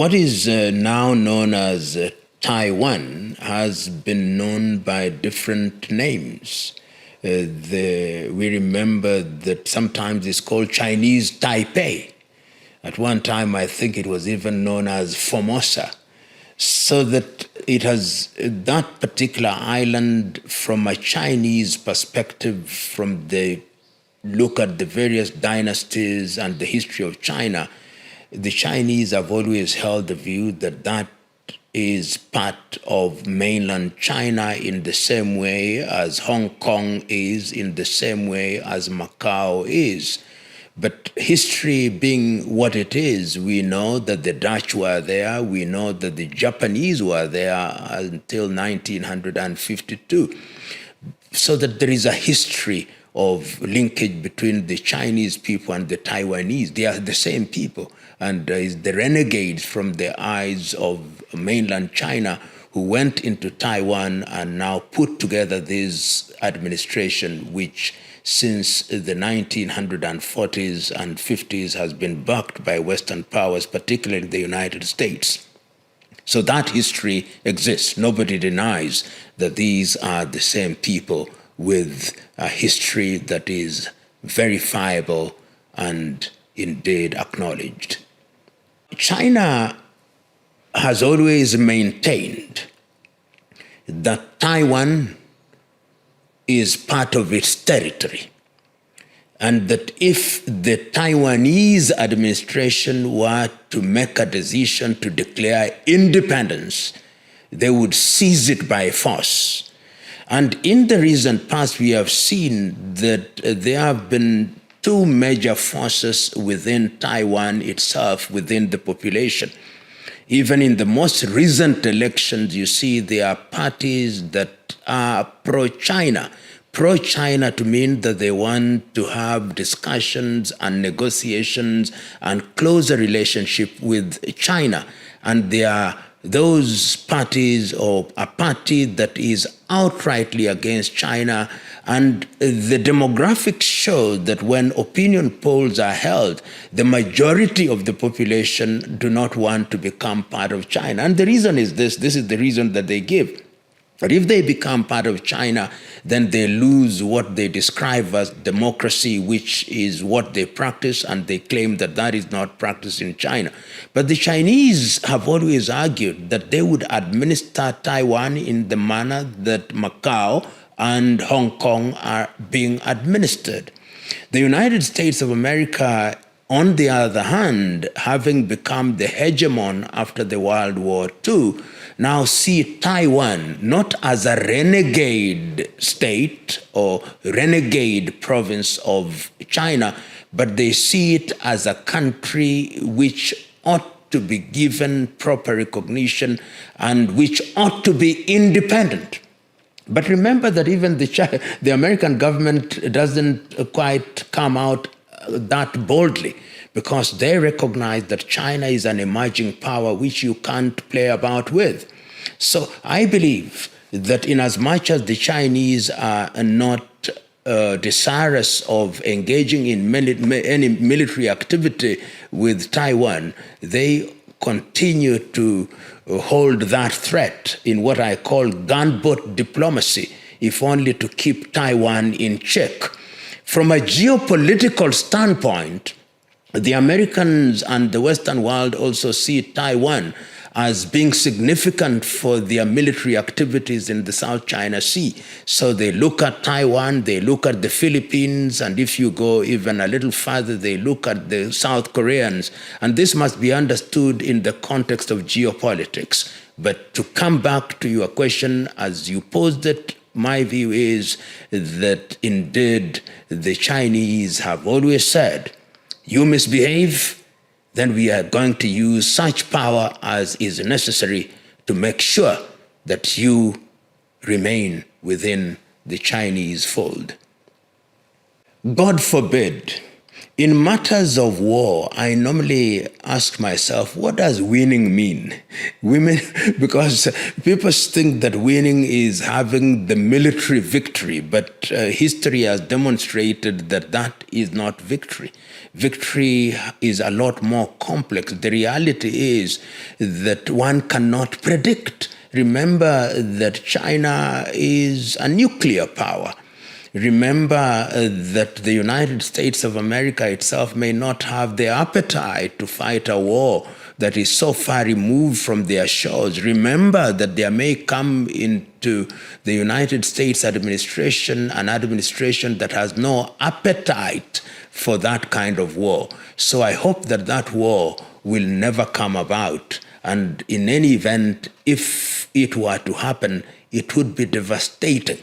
What is now known as Taiwan has been known by different names. We remember that sometimes it's called Chinese Taipei. At one time, I think it was even known as Formosa. So that it has, that particular island, from a Chinese perspective, from the look at the various dynasties and the history of China, the Chinese have always held the view that that is part of mainland China in the same way as Hong Kong is, in the same way as Macau is. But history being what it is, we know that the Dutch were there, we know that the Japanese were there until 1952. So that there is a history of linkage between the Chinese people and the Taiwanese. They are the same people. And the renegades from the eyes of mainland China who went into Taiwan and now put together this administration, which since the 1940s and 50s has been backed by Western powers, particularly the United States. So that history exists. Nobody denies that these are the same people with a history that is verifiable and indeed acknowledged. China has always maintained that Taiwan is part of its territory, and that if the Taiwanese administration were to make a decision to declare independence, they would seize it by force. And in the recent past, we have seen that there have been two major forces within Taiwan itself, within the population. Even in the most recent elections, you see there are parties that are pro-China. Pro-China to mean that they want to have discussions and negotiations and closer relationship with China. And there are those parties, or a party that is outrightly against China. And the demographics show that when opinion polls are held, the majority of the population do not want to become part of China. And the reason is this is the reason that they give. But if they become part of China, then they lose what they describe as democracy, which is what they practice, and they claim that that is not practiced in China. But the Chinese have always argued that they would administer Taiwan in the manner that Macau and Hong Kong are being administered. The United States of America, on the other hand, having become the hegemon after the World War II, now see Taiwan not as a renegade state or renegade province of China, but they see it as a country which ought to be given proper recognition and which ought to be independent. But remember that even the American government doesn't quite come out that boldly, because they recognize that China is an emerging power which you can't play about with. So I believe that in as much as the Chinese are not desirous of engaging in any military activity with Taiwan, they continue to hold that threat in what I call gunboat diplomacy, if only to keep Taiwan in check. From a geopolitical standpoint, the Americans and the Western world also see Taiwan as being significant for their military activities in the South China Sea. So they look at Taiwan, they look at the Philippines, and if you go even a little further, they look at the South Koreans. And this must be understood in the context of geopolitics. But to come back to your question as you posed it, my view is that indeed the Chinese have always said, you misbehave, then we are going to use such power as is necessary to make sure that you remain within the Chinese fold. God forbid In matters of war, I normally ask myself, what does winning mean? Women, because people think that winning is having the military victory, but history has demonstrated that that is not victory. Victory is a lot more complex. The reality is that one cannot predict. Remember that China is a nuclear power. Remember that the United States of America itself may not have the appetite to fight a war that is so far removed from their shores. Remember that there may come into the United States administration an administration that has no appetite for that kind of war. So I hope that that war will never come about. And in any event, if it were to happen, it would be devastating.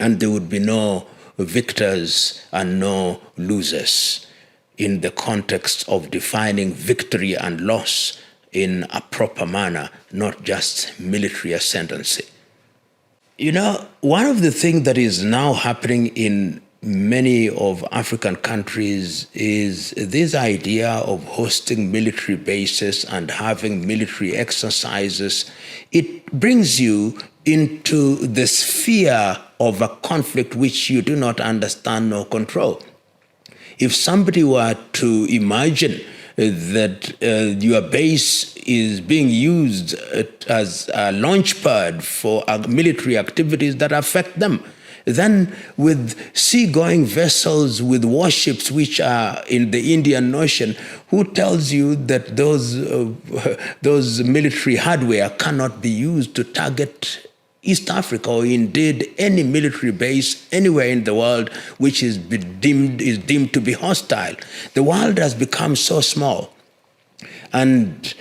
And there would be no victors and no losers in the context of defining victory and loss in a proper manner, not just military ascendancy. You know, one of the things that is now happening in many of African countries is this idea of hosting military bases and having military exercises. It brings you into the sphere of a conflict which you do not understand nor control. If somebody were to imagine that your base is being used as a launch pad for military activities that affect them, then with seagoing vessels with warships which are in the Indian Ocean, who tells you that those military hardware cannot be used to target East Africa, or indeed any military base anywhere in the world which is deemed to be hostile? The world has become so small, and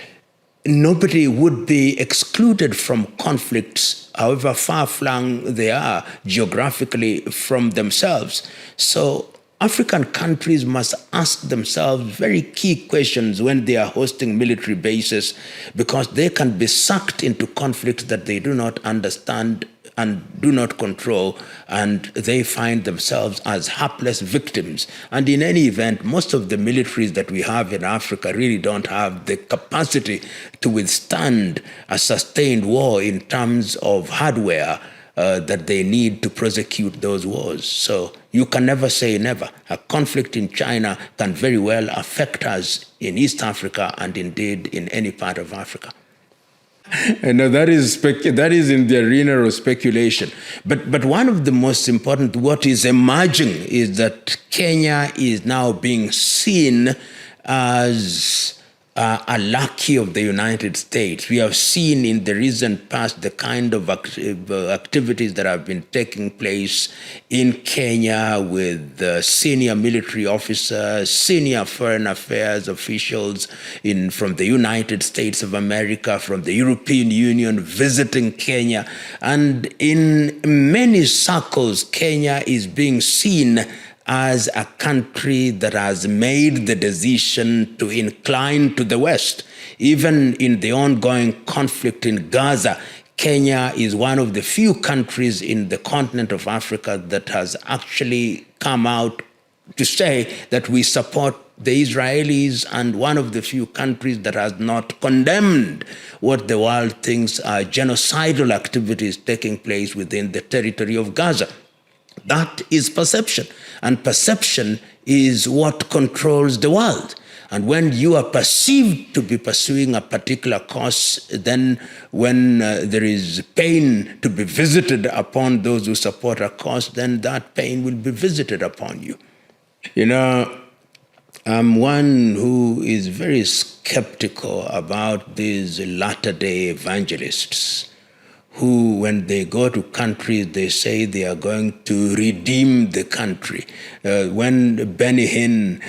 nobody would be excluded from conflicts, however far-flung they are geographically from themselves. So African countries must ask themselves very key questions when they are hosting military bases, because they can be sucked into conflicts that they do not understand and do not control, and they find themselves as hapless victims. And in any event, most of the militaries that we have in Africa really don't have the capacity to withstand a sustained war in terms of hardware that they need to prosecute those wars. So you can never say never. A conflict in China can very well affect us in East Africa and indeed in any part of Africa. And that is in the arena of speculation. But one of the most important, what is emerging, is that Kenya is now being seen as a lackey of the United States. We have seen in the recent past the kind of activities that have been taking place in Kenya with senior military officers, senior foreign affairs officials from the United States of America, from the European Union visiting Kenya. And in many circles, Kenya is being seen as a country that has made the decision to incline to the West. Even in the ongoing conflict in Gaza, Kenya is one of the few countries in the continent of Africa that has actually come out to say that we support the Israelis, and one of the few countries that has not condemned what the world thinks are genocidal activities taking place within the territory of Gaza. That is perception, and perception is what controls the world. And when you are perceived to be pursuing a particular cause, then when there is pain to be visited upon those who support a cause, then that pain will be visited upon you. You know, I'm one who is very skeptical about these latter-day evangelists who, when they go to countries, they say they are going to redeem the country. When Benny Hinn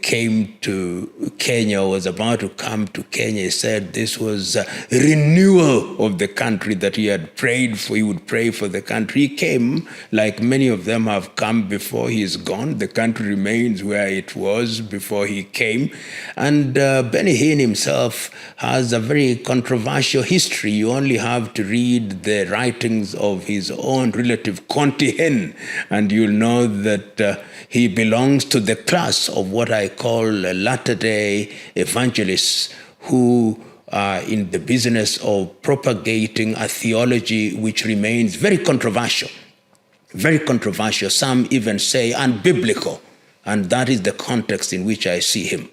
came to Kenya, was about to come to Kenya, he said this was a renewal of the country that he had prayed for. He would pray for the country. He came, like many of them have come before he is gone. The country remains where it was before he came. And Benny Hinn himself has a very controversial history. You only have to read read the writings of his own relative, Conti Hen, and you'll know that he belongs to the class of what I call latter-day evangelists who are in the business of propagating a theology which remains very controversial. Very controversial. Some even say unbiblical. And that is the context in which I see him.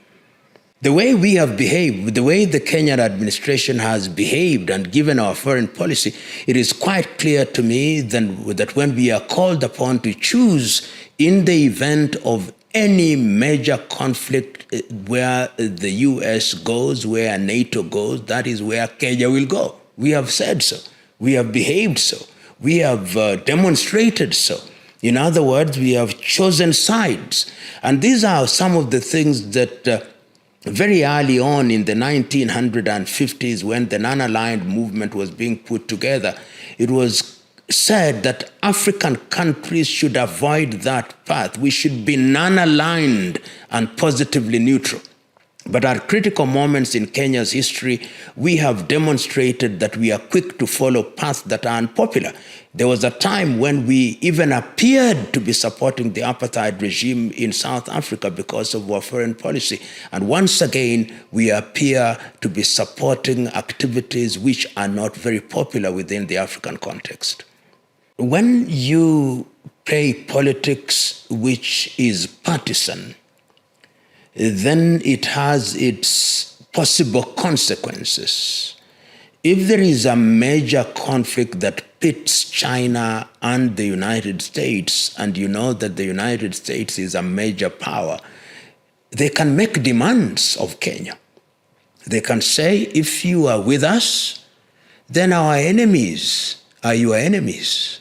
The way we have behaved, the way the Kenyan administration has behaved and given our foreign policy, it is quite clear to me that when we are called upon to choose in the event of any major conflict where the U.S. goes, where NATO goes, that is where Kenya will go. We have said so. We have behaved so. We have demonstrated so. In other words, we have chosen sides. And these are some of the things that very early on in the 1950s, when the non-aligned movement was being put together, it was said that African countries should avoid that path. We should be non-aligned and positively neutral. But at critical moments in Kenya's history, we have demonstrated that we are quick to follow paths that are unpopular. There was a time when we even appeared to be supporting the apartheid regime in South Africa because of our foreign policy. And once again, we appear to be supporting activities which are not very popular within the African context. When you play politics which is partisan, then it has its possible consequences. If there is a major conflict that pits China and the United States, and you know that the United States is a major power, they can make demands of Kenya. They can say, if you are with us, then our enemies are your enemies.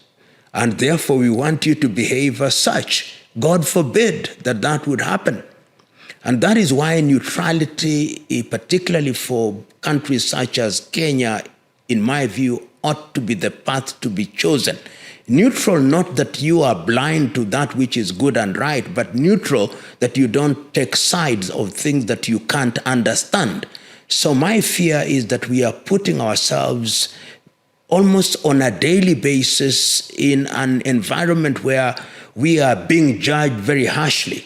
And therefore we want you to behave as such. God forbid that that would happen. And that is why neutrality, particularly for countries such as Kenya, in my view, ought to be the path to be chosen. Neutral, not that you are blind to that which is good and right, but neutral that you don't take sides of things that you can't understand. So my fear is that we are putting ourselves almost on a daily basis in an environment where we are being judged very harshly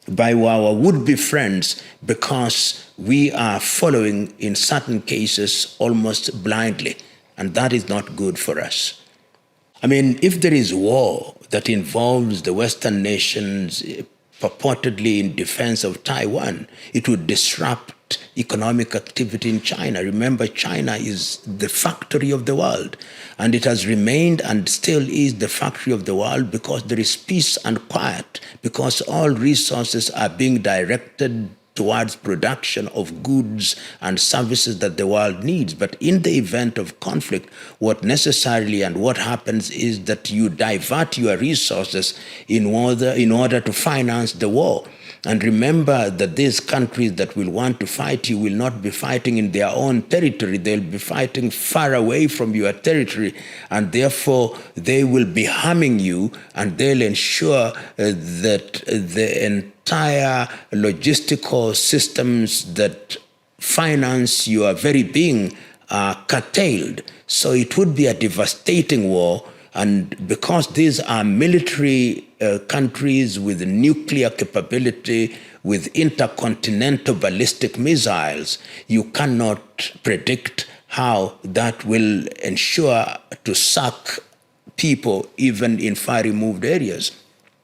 by our would-be friends because we are following, in certain cases, almost blindly. And that is not good for us. I mean, if there is war that involves the Western nations purportedly in defense of Taiwan, it would disrupt economic activity in China. Remember, China is the factory of the world, and it has remained and still is the factory of the world because there is peace and quiet, because all resources are being directed towards production of goods and services that the world needs. But in the event of conflict, what necessarily and what happens is that you divert your resources in order to finance the war. And remember that these countries that will want to fight you will not be fighting in their own territory. They'll be fighting far away from your territory, and therefore they will be harming you, and they'll ensure that the entire logistical systems that finance your very being are curtailed. So it would be a devastating war. And because these are military countries with nuclear capability, with intercontinental ballistic missiles, you cannot predict how that will ensure to suck people even in far removed areas.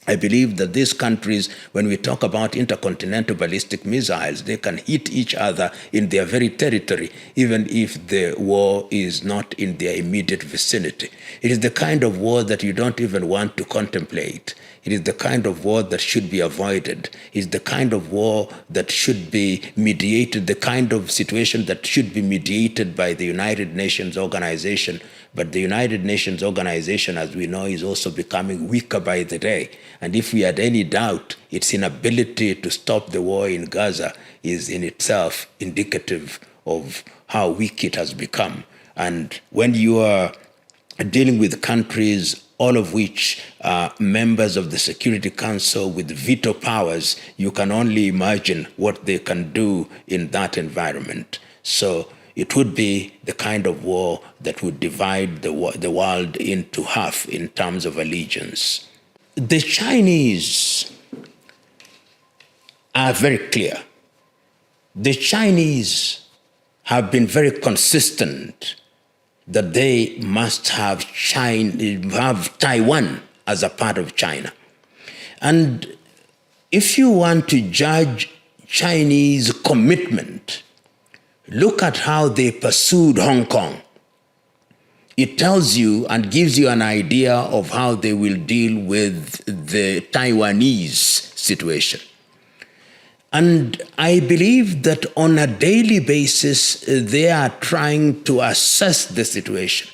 I believe that these countries, when we talk about intercontinental ballistic missiles, they can hit each other in their very territory, even if the war is not in their immediate vicinity. It is the kind of war that you don't even want to contemplate. It is the kind of war that should be avoided. It is the kind of war that should be mediated, the kind of situation that should be mediated by the United Nations organization. But the United Nations organization, as we know, is also becoming weaker by the day. And if we had any doubt, its inability to stop the war in Gaza is in itself indicative of how weak it has become. And when you are dealing with countries, all of which are members of the Security Council with veto powers, you can only imagine what they can do in that environment. So it would be the kind of war that would divide the world into half in terms of allegiance. The Chinese are very clear. The Chinese have been very consistent that they must have Taiwan as a part of China. And if you want to judge Chinese commitment, look at how they pursued Hong Kong. It tells you and gives you an idea of how they will deal with the Taiwanese situation. And I believe that on a daily basis, they are trying to assess the situation.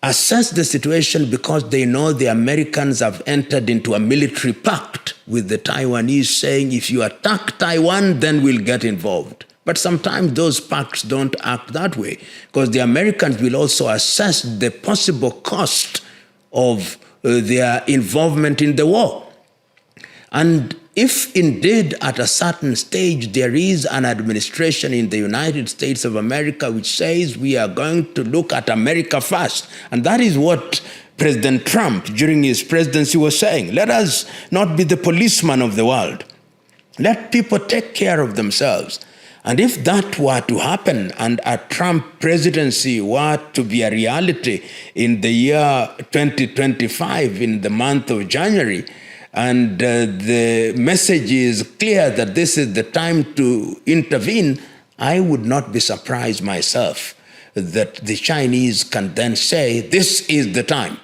Assess the situation because they know the Americans have entered into a military pact with the Taiwanese saying, if you attack Taiwan, then we'll get involved. But sometimes those pacts don't act that way because the Americans will also assess the possible cost of their involvement in the war. And if indeed at a certain stage there is an administration in the United States of America which says we are going to look at America first, and that is what President Trump during his presidency was saying, let us not be the policeman of the world. Let people take care of themselves. And if that were to happen and a Trump presidency were to be a reality in the year 2025, in the month of January, and the message is clear that this is the time to intervene, I would not be surprised myself that the Chinese can then say, this is the time.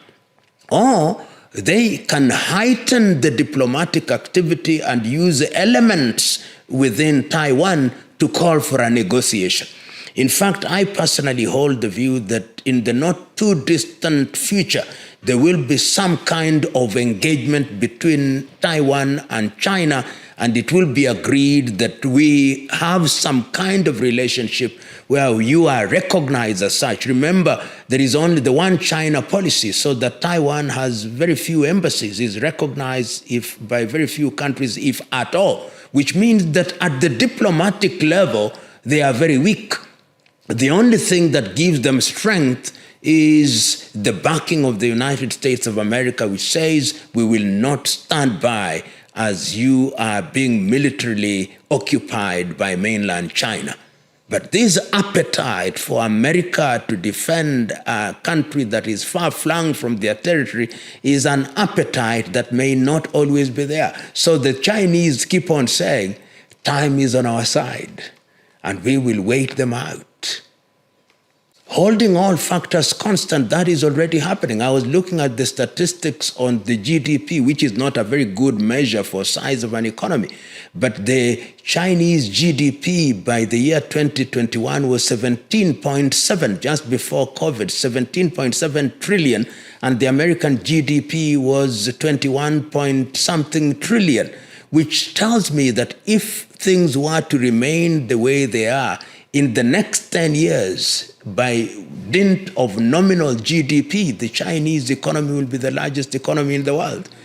Or they can heighten the diplomatic activity and use elements within Taiwan to call for a negotiation. In fact, I personally hold the view that in the not too distant future, there will be some kind of engagement between Taiwan and China, and it will be agreed that we have some kind of relationship where you are recognized as such. Remember, there is only the one China policy, so that Taiwan has very few embassies, is recognized by very few countries, if at all, which means that at the diplomatic level, they are very weak. The only thing that gives them strength is the backing of the United States of America, which says we will not stand by as you are being militarily occupied by mainland China. But this appetite for America to defend a country that is far-flung from their territory is an appetite that may not always be there. So the Chinese keep on saying, time is on our side, and we will wait them out. Holding all factors constant, that is already happening. I was looking at the statistics on the GDP, which is not a very good measure for size of an economy. But the Chinese GDP by the year 2021 was 17.7, just before COVID, 17.7 trillion. And the American GDP was 21 point something trillion, which tells me that if things were to remain the way they are, in the next 10 years, by dint of nominal GDP, the Chinese economy will be the largest economy in the world.